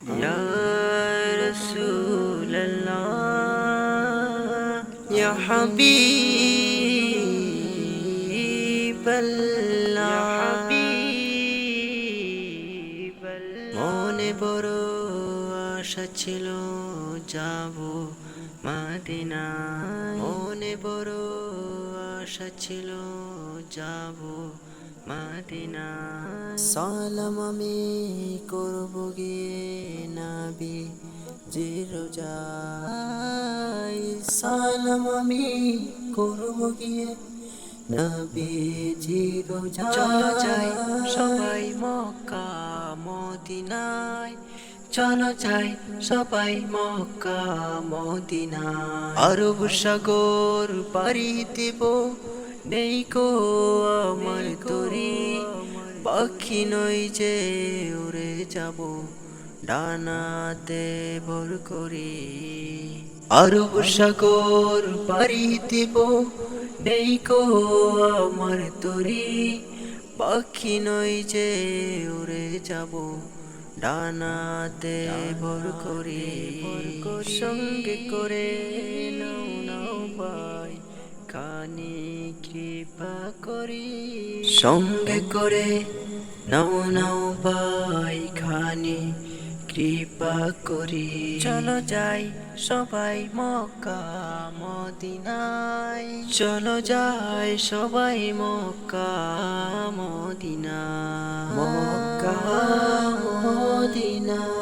ইয়া রাসূলুল্লাহ ইয়া হাবিবাল্লাহ মনে বড় আশা ছিল যাব মদিনা মনে বড় আশা ছিল যাব মদিনা সালাম আমি করব গিয়ে নবী জিরোজাই সালাম আমি করব গিয়ে নবী জিরোজাই চলো যাই সবাই মক্কা মদিনায় চলো যাই সবাই মক্কা মদিনায় আরব সাগর পাড়ি দেব নেই কো আমার তরি পাখি নই যে উড়ে যাব ডানাতে ভর করি আরব সাগর পাড়ি দেব নেই কো আমার তরি পাখি নই যে উড়ে যাব ডানাতে ভর করি সঙ্গে করে নাও নাও ভাই কানে কৃপা করি সঙ্গে করে নাও নাও ভাই খানি কৃপা করি চলো যাই সবাই মক্কা মদিনায় চলো যাই সবাই মক্কা মদিনা মক্কা মদিনা